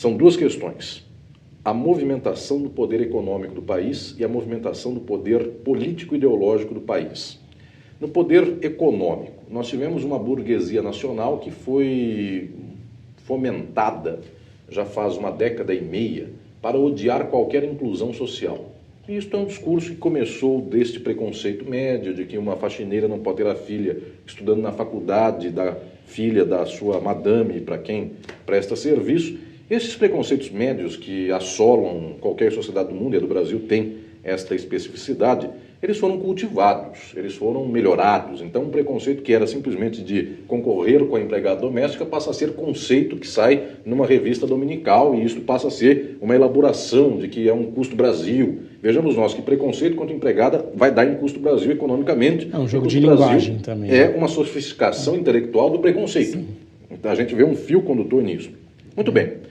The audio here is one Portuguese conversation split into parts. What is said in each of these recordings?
São duas questões: a movimentação do poder econômico do país e a movimentação do poder político-ideológico do país. No poder econômico, nós tivemos uma burguesia nacional que foi fomentada já faz uma década e meia para odiar qualquer inclusão social. E isto é um discurso que começou deste preconceito médio, de que uma faxineira não pode ter a filha estudando na faculdade da filha da sua madame para quem presta serviço. Esses preconceitos médios que assolam qualquer sociedade do mundo, e a do Brasil tem esta especificidade, eles foram cultivados, eles foram melhorados. Então, um preconceito que era simplesmente de concorrer com a empregada doméstica passa a ser conceito que sai numa revista dominical, e isso passa a ser uma elaboração de que é um custo Brasil. Vejamos nós que preconceito contra empregada vai dar em custo Brasil economicamente. É um jogo de linguagem também. É uma sofisticação intelectual do preconceito. Então, a gente vê um fio condutor nisso. Muito bem.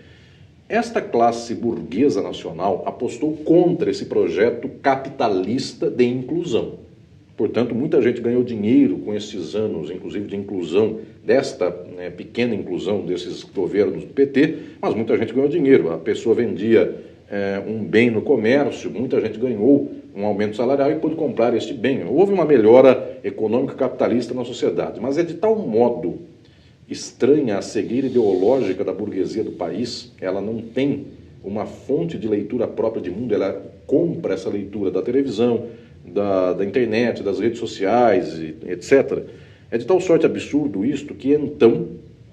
Esta classe burguesa nacional apostou contra esse projeto capitalista de inclusão. Portanto, muita gente ganhou dinheiro com esses anos, inclusive de inclusão, desta pequena inclusão desses governos do PT, mas muita gente ganhou dinheiro. A pessoa vendia um bem no comércio, muita gente ganhou um aumento salarial e pôde comprar este bem. Houve uma melhora econômica capitalista na sociedade, mas é de tal modo estranha a cegueira ideológica da burguesia do país. Ela não tem uma fonte de leitura própria de mundo, ela compra essa leitura da televisão, da internet, das redes sociais, etc. É de tal sorte absurdo isto que então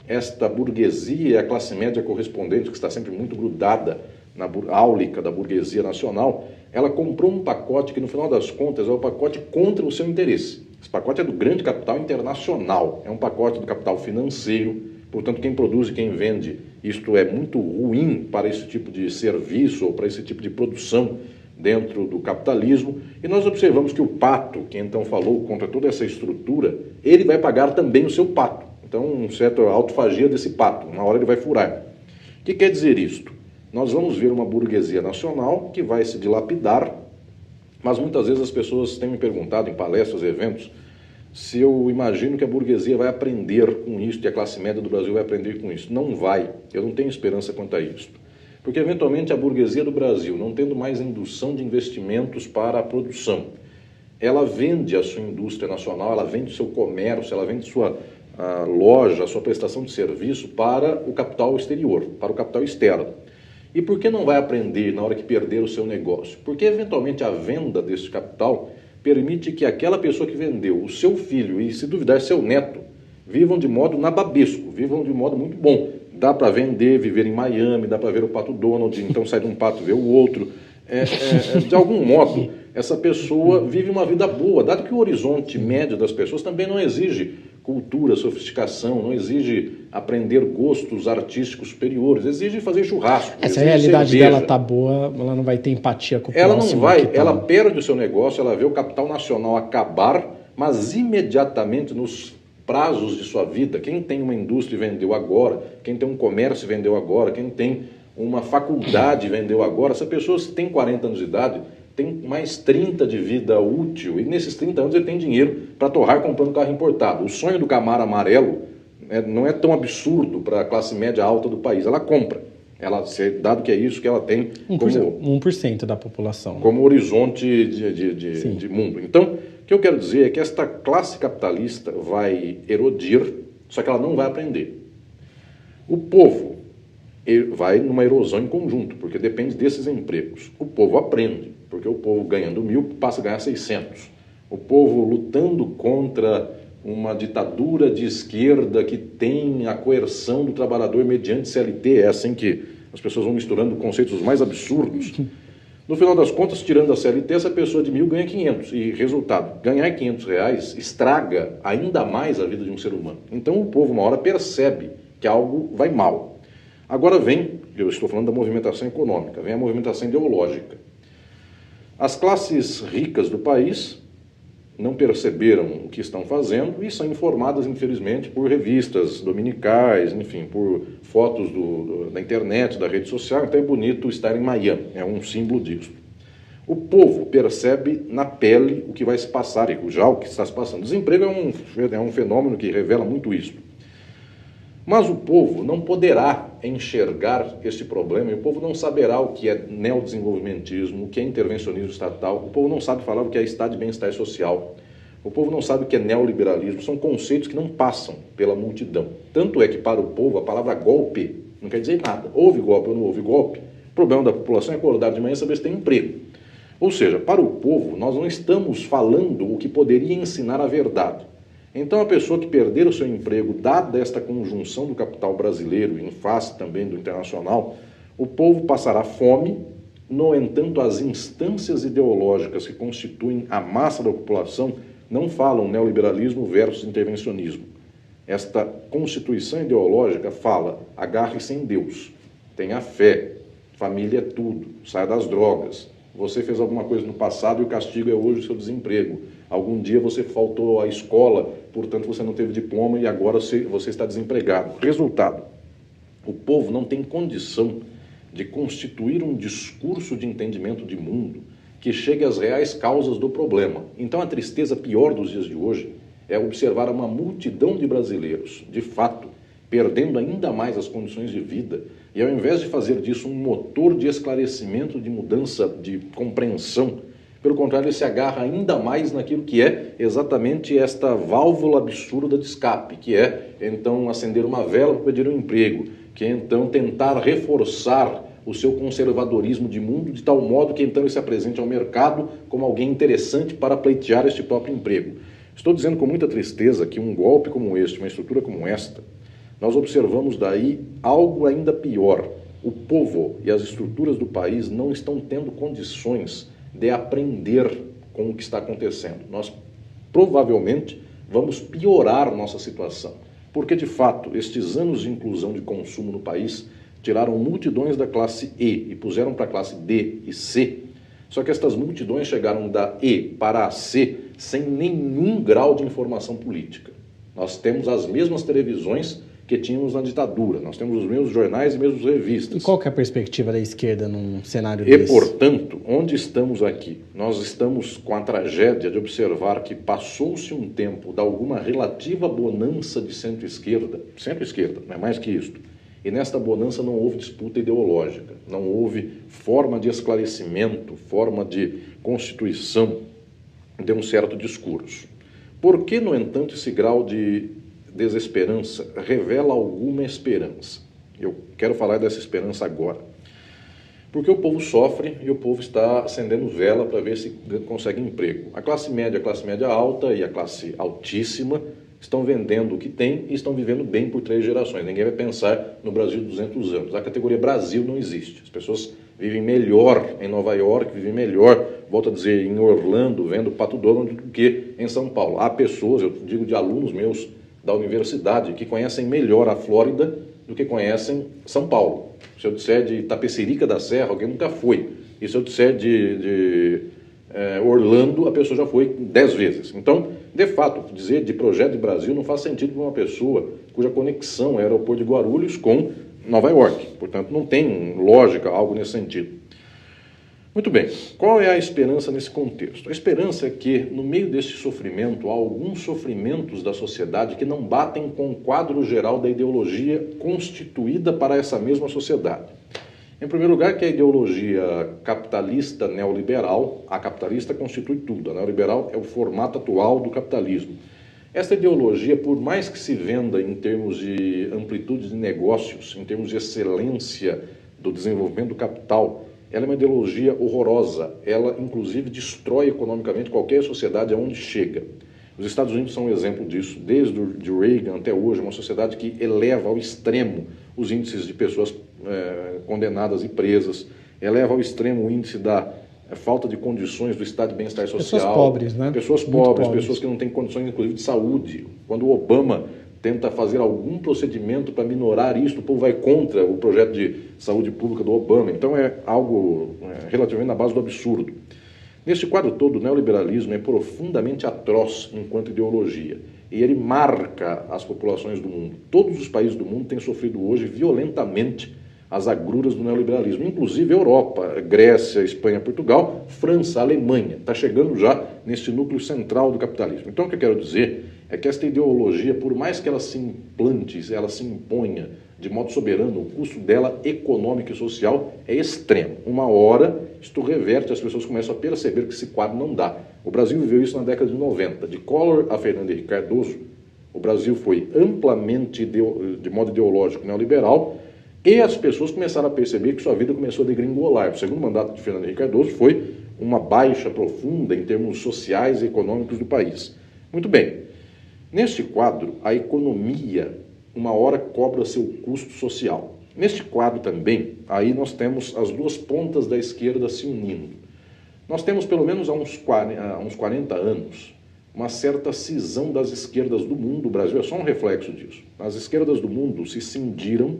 esta burguesia e a classe média correspondente, que está sempre muito grudada na áulica da burguesia nacional, ela comprou um pacote que no final das contas é o pacote contra o seu interesse. Esse pacote é do grande capital internacional, é um pacote do capital financeiro, portanto quem produz e quem vende, isto é muito ruim para esse tipo de serviço ou para esse tipo de produção dentro do capitalismo, e nós observamos que o pato, que então falou contra toda essa estrutura, ele vai pagar também o seu pato. Então, um certo autofagia desse pato, uma hora ele vai furar. O que quer dizer isto? Nós vamos ver uma burguesia nacional que vai se dilapidar, mas muitas vezes as pessoas têm me perguntado em palestras, eventos, se eu imagino que a burguesia vai aprender com isso, que a classe média do Brasil vai aprender com isso. Não vai, eu não tenho esperança quanto a isso. Porque, eventualmente, a burguesia do Brasil, não tendo mais indução de investimentos para a produção, ela vende a sua indústria nacional, ela vende o seu comércio, ela vende sua loja, a sua prestação de serviço para o capital exterior, para o capital externo. E por que não vai aprender na hora que perder o seu negócio? Porque, eventualmente, a venda desse capital permite que aquela pessoa que vendeu, o seu filho e, se duvidar, seu neto, vivam de modo nababesco, vivam de modo muito bom. Dá para vender, viver em Miami, dá para ver o Pato Donald, então sai de um pato ver o outro. De algum modo, essa pessoa vive uma vida boa, dado que o horizonte médio das pessoas também não exige cultura, sofisticação, não exige aprender gostos artísticos superiores, exige fazer churrasco. Essa realidade cerveja. Dela tá boa, ela não vai ter empatia com o ela próximo. Não vai, ela perde o seu negócio, ela vê o capital nacional acabar, mas imediatamente nos prazos de sua vida, quem tem uma indústria e vendeu agora, quem tem um comércio e vendeu agora, quem tem uma faculdade e vendeu agora, essa pessoa, se tem 40 anos de idade, tem mais 30 de vida útil, e nesses 30 anos ele tem dinheiro para torrar comprando carro importado. O sonho do Camaro amarelo não é tão absurdo para a classe média alta do país, ela compra. Ela, dado que é isso que ela tem 1% da população. Como horizonte de mundo. Então, o que eu quero dizer é que esta classe capitalista vai erodir, só que ela não vai aprender. O povo vai numa erosão em conjunto, porque depende desses empregos. O povo aprende, porque o povo ganhando 1.000 passa a ganhar 600. O povo lutando contra uma ditadura de esquerda que tem a coerção do trabalhador mediante CLT, é assim que as pessoas vão misturando conceitos mais absurdos. No final das contas, tirando a CLT, essa pessoa de 1.000 ganha 500. E resultado, ganhar 500 reais estraga ainda mais a vida de um ser humano. Então o povo uma hora percebe que algo vai mal. Agora vem, eu estou falando da movimentação econômica, vem a movimentação ideológica. As classes ricas do país não perceberam o que estão fazendo e são informadas, infelizmente, por revistas dominicais, enfim, por fotos da internet, da rede social. Então é bonito estar em Miami, é um símbolo disso. O povo percebe na pele o que vai se passar, e já o que está se passando. Desemprego é um fenômeno que revela muito isso. Mas o povo não poderá enxergar este problema, e o povo não saberá o que é neodesenvolvimentismo, o que é intervencionismo estatal, o povo não sabe falar o que é estado de bem-estar social, o povo não sabe o que é neoliberalismo, são conceitos que não passam pela multidão. Tanto é que para o povo a palavra golpe não quer dizer nada. Houve golpe ou não houve golpe, o problema da população é acordar de manhã e saber se tem emprego. Ou seja, para o povo nós não estamos falando o que poderia ensinar a verdade. Então a pessoa que perder o seu emprego, dada esta conjunção do capital brasileiro, em face também do internacional, o povo passará fome. No entanto, as instâncias ideológicas que constituem a massa da população não falam neoliberalismo versus intervencionismo. Esta constituição ideológica fala: agarre-se em Deus, tenha fé, família é tudo, saia das drogas. Você fez alguma coisa no passado e o castigo é hoje o seu desemprego. Algum dia você faltou à escola, portanto você não teve diploma e agora você está desempregado. Resultado: o povo não tem condição de constituir um discurso de entendimento de mundo que chegue às reais causas do problema. Então a tristeza pior dos dias de hoje é observar uma multidão de brasileiros, de fato, perdendo ainda mais as condições de vida, e ao invés de fazer disso um motor de esclarecimento, de mudança, de compreensão, pelo contrário, ele se agarra ainda mais naquilo que é exatamente esta válvula absurda de escape, que é, então, acender uma vela para pedir um emprego, que é, então, tentar reforçar o seu conservadorismo de mundo, de tal modo que, então, ele se apresente ao mercado como alguém interessante para pleitear este próprio emprego. Estou dizendo com muita tristeza que um golpe como este, uma estrutura como esta, nós observamos daí algo ainda pior. O povo e as estruturas do país não estão tendo condições de aprender com o que está acontecendo. Nós provavelmente vamos piorar nossa situação, porque de fato estes anos de inclusão de consumo no país tiraram multidões da classe E e puseram para a classe D e C, só que estas multidões chegaram da E para a C sem nenhum grau de informação política. Nós temos as mesmas televisões que tínhamos na ditadura. Nós temos os mesmos jornais e mesmas revistas. E qual que é a perspectiva da esquerda num cenário desse? E, portanto, onde estamos aqui? Nós estamos com a tragédia de observar que passou-se um tempo de alguma relativa bonança de centro-esquerda, não é mais que isto, e nesta bonança não houve disputa ideológica, não houve forma de esclarecimento, forma de constituição de um certo discurso. Por que, no entanto, esse grau de desesperança revela alguma esperança? Eu quero falar dessa esperança agora. Porque o povo sofre e o povo está acendendo vela para ver se consegue emprego. A classe média alta e a classe altíssima estão vendendo o que tem e estão vivendo bem por 3 gerações. Ninguém vai pensar no Brasil de 200 anos. A categoria Brasil não existe. As pessoas vivem melhor em Nova York, vivem melhor, volto a dizer, em Orlando, vendo Pato Donald, do que em São Paulo. Há pessoas, eu digo de alunos meus da universidade, que conhecem melhor a Flórida do que conhecem São Paulo. Se eu disser de Itapecerica da Serra, alguém nunca foi. E se eu disser de Orlando, a pessoa já foi 10 vezes. Então, de fato, dizer de projeto de Brasil não faz sentido para uma pessoa cuja conexão é o aeroporto de Guarulhos com Nova York. Portanto, não tem lógica algo nesse sentido. Muito bem, qual é a esperança nesse contexto? A esperança é que, no meio deste sofrimento, há alguns sofrimentos da sociedade que não batem com o quadro geral da ideologia constituída para essa mesma sociedade. Em primeiro lugar, que a ideologia capitalista neoliberal, a capitalista constitui tudo, a neoliberal é o formato atual do capitalismo. Esta ideologia, por mais que se venda em termos de amplitude de negócios, em termos de excelência do desenvolvimento do capital, ela é uma ideologia horrorosa. Ela, inclusive, destrói economicamente qualquer sociedade aonde chega. Os Estados Unidos são um exemplo disso. Desde o Reagan até hoje, uma sociedade que eleva ao extremo os índices de pessoas condenadas e presas, eleva ao extremo o índice da falta de condições do estado de bem-estar social. Pessoas pobres, né? Pessoas pobres, pessoas que não têm condições, inclusive, de saúde. Quando o Obama tenta fazer algum procedimento para minorar isso, o povo vai contra o projeto de saúde pública do Obama. Então é algo relativamente na base do absurdo. Neste quadro todo, o neoliberalismo é profundamente atroz enquanto ideologia. E ele marca as populações do mundo. Todos os países do mundo têm sofrido hoje violentamente as agruras do neoliberalismo, inclusive a Europa, Grécia, Espanha, Portugal, França, Alemanha. Está chegando já nesse núcleo central do capitalismo. Então, o que eu quero dizer é que esta ideologia, por mais que ela se implante, ela se imponha de modo soberano, o custo dela econômico e social é extremo. Uma hora, isto reverte, as pessoas começam a perceber que esse quadro não dá. O Brasil viveu isso na década de 90. De Collor a Fernando Henrique Cardoso, o Brasil foi amplamente, de modo ideológico, neoliberal, e as pessoas começaram a perceber que sua vida começou a degringolar. O segundo mandato de Fernando Henrique Cardoso foi uma baixa profunda em termos sociais e econômicos do país. Muito bem. Neste quadro, a economia, uma hora, cobra seu custo social. Neste quadro também, aí nós temos as duas pontas da esquerda se unindo. Nós temos, pelo menos há uns 40 anos, uma certa cisão das esquerdas do mundo. O Brasil é só um reflexo disso. As esquerdas do mundo se cindiram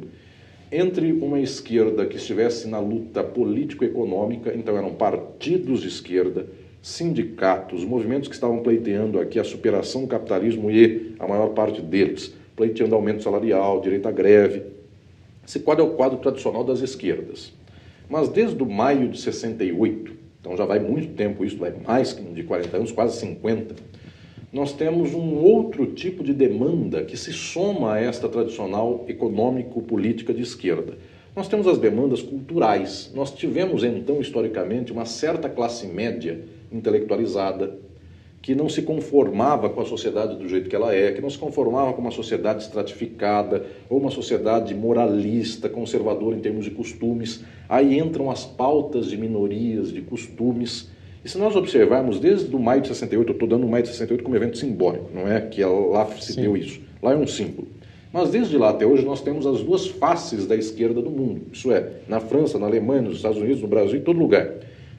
entre uma esquerda que estivesse na luta político-econômica, então eram partidos de esquerda, sindicatos, movimentos que estavam pleiteando aqui a superação do capitalismo e a maior parte deles, pleiteando aumento salarial, direito à greve. Esse quadro é o quadro tradicional das esquerdas. Mas desde o maio de 68, então já vai muito tempo isso, vai mais de 40 anos, quase 50, nós temos um outro tipo de demanda que se soma a esta tradicional econômico-política de esquerda. Nós temos as demandas culturais. Nós tivemos, então, historicamente, uma certa classe média intelectualizada que não se conformava com a sociedade do jeito que ela é, que não se conformava com uma sociedade estratificada ou uma sociedade moralista, conservadora em termos de costumes. Aí entram as pautas de minorias, de costumes. E se nós observarmos desde o maio de 68, eu estou dando o maio de 68 como evento simbólico, não é que lá se deu isso, lá é um símbolo. Mas desde lá até hoje nós temos as duas faces da esquerda do mundo, isso é, na França, na Alemanha, nos Estados Unidos, no Brasil, em todo lugar.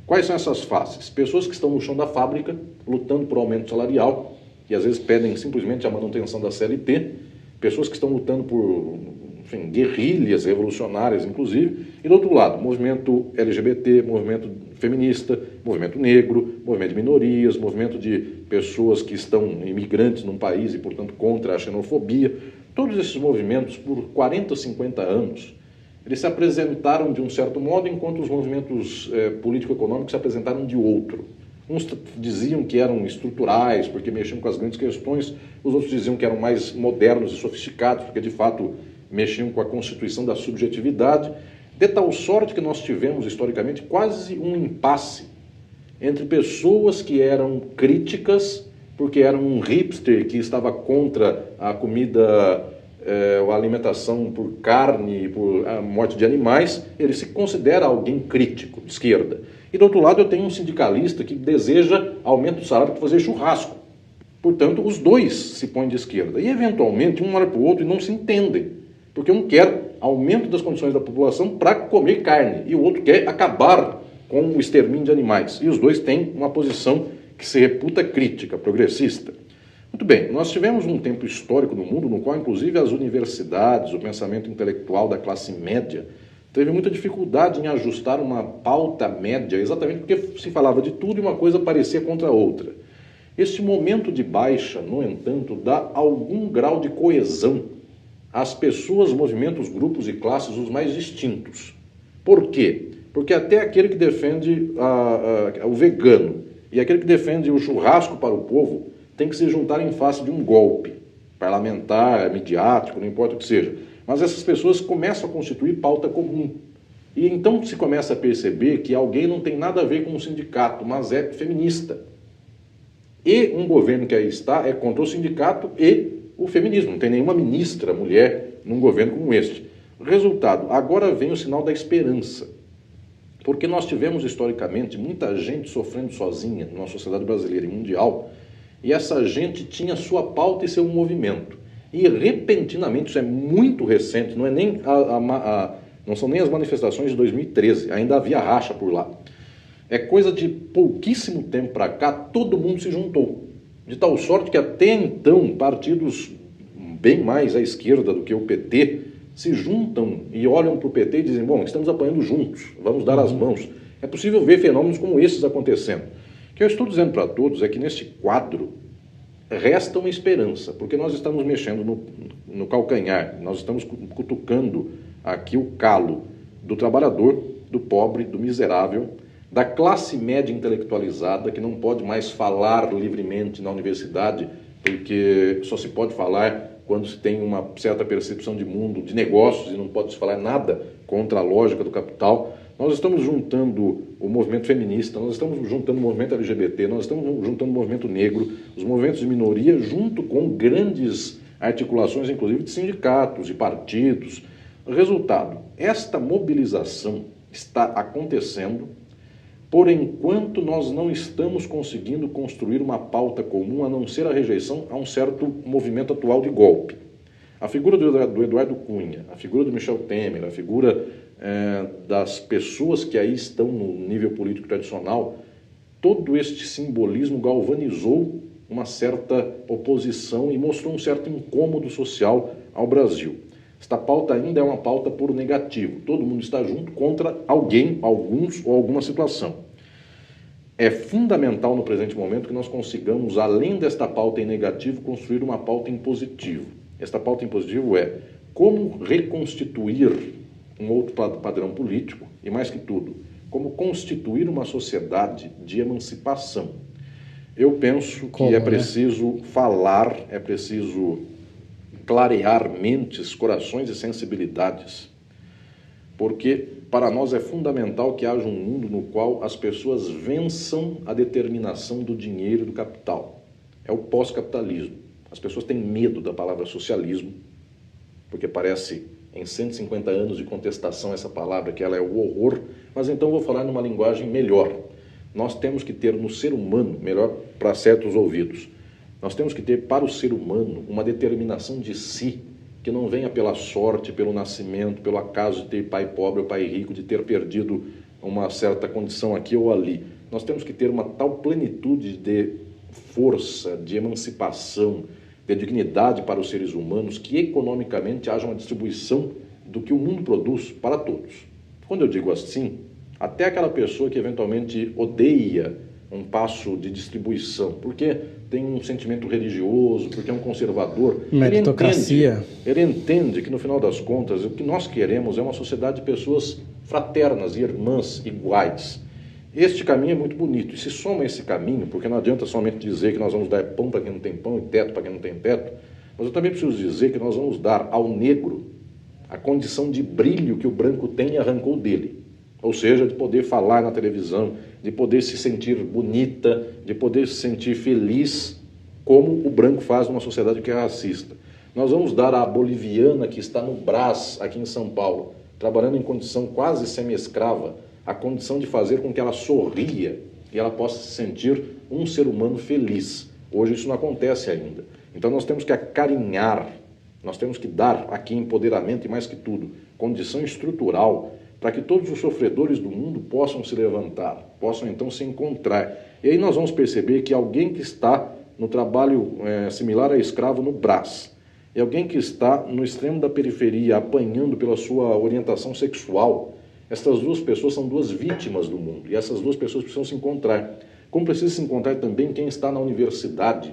Quais são essas faces? Pessoas que estão no chão da fábrica, lutando por aumento salarial, e às vezes pedem simplesmente a manutenção da CLT, pessoas que estão lutando por, enfim, guerrilhas revolucionárias, inclusive, e do outro lado, movimento LGBT, movimento feminista, movimento negro, movimento de minorias, movimento de pessoas que estão imigrantes num país e, portanto, contra a xenofobia. Todos esses movimentos, por 40, 50 anos, eles se apresentaram de um certo modo, enquanto os movimentos político-econômicos se apresentaram de outro. Uns diziam que eram estruturais, porque mexiam com as grandes questões, os outros diziam que eram mais modernos e sofisticados, porque, de fato, mexiam com a constituição da subjetividade, de tal sorte que nós tivemos, historicamente, quase um impasse entre pessoas que eram críticas, porque era um hipster que estava contra a comida, a alimentação por carne, por a morte de animais, ele se considera alguém crítico, de esquerda. E do outro lado eu tenho um sindicalista que deseja aumento do salário para fazer churrasco. Portanto, os dois se põem de esquerda. E, eventualmente, um olha para o outro e não se entendem. Porque um quer aumento das condições da população para comer carne e o outro quer acabar com o extermínio de animais. E os dois têm uma posição que se reputa crítica, progressista. Muito bem, nós tivemos um tempo histórico no mundo no qual, inclusive, as universidades, o pensamento intelectual da classe média, teve muita dificuldade em ajustar uma pauta média, exatamente porque se falava de tudo e uma coisa parecia contra a outra. Este momento de baixa, no entanto, dá algum grau de coesão às pessoas, movimentos, grupos e classes os mais distintos. Por quê? Porque até aquele que defende o vegano e aquele que defende o churrasco para o povo tem que se juntar em face de um golpe parlamentar, midiático, não importa o que seja. Mas essas pessoas começam a constituir pauta comum. E então se começa a perceber que alguém não tem nada a ver com um sindicato, mas é feminista. E um governo que aí está é contra o sindicato e o feminismo. Não tem nenhuma ministra mulher num governo como este. Resultado, agora vem o sinal da esperança. Porque nós tivemos historicamente muita gente sofrendo sozinha na sociedade brasileira e mundial, e essa gente tinha sua pauta e seu movimento. E repentinamente, isso é muito recente, não é nem não são nem as manifestações de 2013, ainda havia racha por lá. É coisa de pouquíssimo tempo para cá, todo mundo se juntou. De tal sorte que até então partidos bem mais à esquerda do que o PT se juntam e olham para o PT e dizem, bom, estamos apanhando juntos, vamos dar as mãos. É possível ver fenômenos como esses acontecendo. O que eu estou dizendo para todos é que neste quadro resta uma esperança, porque nós estamos mexendo no calcanhar, nós estamos cutucando aqui o calo do trabalhador, do pobre, do miserável, da classe média intelectualizada, que não pode mais falar livremente na universidade, porque só se pode falar quando se tem uma certa percepção de mundo, de negócios, e não pode se falar nada contra a lógica do capital. Nós estamos juntando o movimento feminista, nós estamos juntando o movimento LGBT, nós estamos juntando o movimento negro, os movimentos de minoria, junto com grandes articulações, inclusive de sindicatos, de partidos. Resultado, esta mobilização está acontecendo, por enquanto nós não estamos conseguindo construir uma pauta comum, a não ser a rejeição a um certo movimento atual de golpe. A figura do Eduardo Cunha, a figura do Michel Temer, a figura das pessoas que aí estão no nível político tradicional, todo este simbolismo galvanizou uma certa oposição e mostrou um certo incômodo social ao Brasil. Esta pauta ainda é uma pauta por negativo. Todo mundo está junto contra alguém, alguns ou alguma situação. É fundamental no presente momento que nós consigamos, além desta pauta em negativo, construir uma pauta em positivo. Esta pauta em positivo é como reconstituir um outro padrão político e, mais que tudo, como constituir uma sociedade de emancipação. Eu penso que é preciso falar, é preciso clarear mentes, corações e sensibilidades, porque para nós é fundamental que haja um mundo no qual as pessoas vençam a determinação do dinheiro e do capital. É o pós-capitalismo. As pessoas têm medo da palavra socialismo, porque parece, em 150 anos de contestação, essa palavra, que ela é o horror, mas então eu vou falar numa linguagem melhor. Nós temos que ter no ser humano, melhor para certos ouvidos, nós temos que ter para o ser humano uma determinação de si, que não venha pela sorte, pelo nascimento, pelo acaso de ter pai pobre ou pai rico, de ter perdido uma certa condição aqui ou ali. Nós temos que ter uma tal plenitude de força, de emancipação, de dignidade para os seres humanos, que economicamente haja uma distribuição do que o mundo produz para todos. Quando eu digo assim, até aquela pessoa que eventualmente odeia um passo de distribuição, porque tem um sentimento religioso, porque é um conservador, meritocracia. Ele entende que, no final das contas, o que nós queremos é uma sociedade de pessoas fraternas e irmãs iguais. Este caminho é muito bonito, e se soma esse caminho, porque não adianta somente dizer que nós vamos dar pão para quem não tem pão e teto para quem não tem teto, mas eu também preciso dizer que nós vamos dar ao negro a condição de brilho que o branco tem e arrancou dele. Ou seja, de poder falar na televisão, de poder se sentir bonita, de poder se sentir feliz, como o branco faz numa sociedade que é racista. Nós vamos dar à boliviana que está no Brás, aqui em São Paulo, trabalhando em condição quase semi-escrava, a condição de fazer com que ela sorria e ela possa se sentir um ser humano feliz. Hoje isso não acontece ainda. Então nós temos que acarinhar, nós temos que dar aqui empoderamento e, mais que tudo, condição estrutural para que todos os sofredores do mundo possam se levantar, possam então se encontrar. E aí nós vamos perceber que alguém que está no trabalho similar a escravo no Brás, e alguém que está no extremo da periferia apanhando pela sua orientação sexual, essas duas pessoas são duas vítimas do mundo, e essas duas pessoas precisam se encontrar. Como precisa se encontrar também quem está na universidade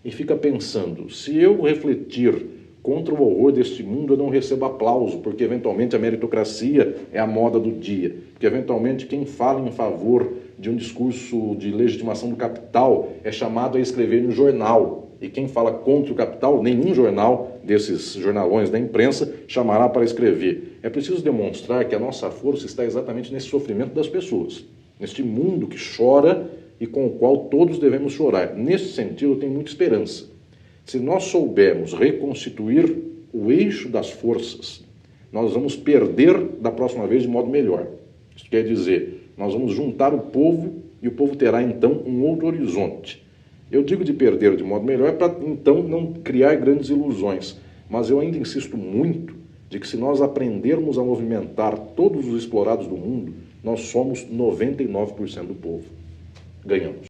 e fica pensando, se eu refletir contra o horror deste mundo, eu não recebo aplauso, porque eventualmente a meritocracia é a moda do dia, porque eventualmente quem fala em favor de um discurso de legitimação do capital é chamado a escrever no jornal, e quem fala contra o capital, nenhum jornal desses jornalões da imprensa chamará para escrever. É preciso demonstrar que a nossa força está exatamente nesse sofrimento das pessoas, neste mundo que chora e com o qual todos devemos chorar. Nesse sentido, eu tenho muita esperança. Se nós soubermos reconstituir o eixo das forças, nós vamos perder da próxima vez de modo melhor. Isso quer dizer, nós vamos juntar o povo e o povo terá então um outro horizonte. Eu digo de perder de modo melhor para então não criar grandes ilusões, mas eu ainda insisto muito de que se nós aprendermos a movimentar todos os explorados do mundo, nós somos 99% do povo. Ganhamos.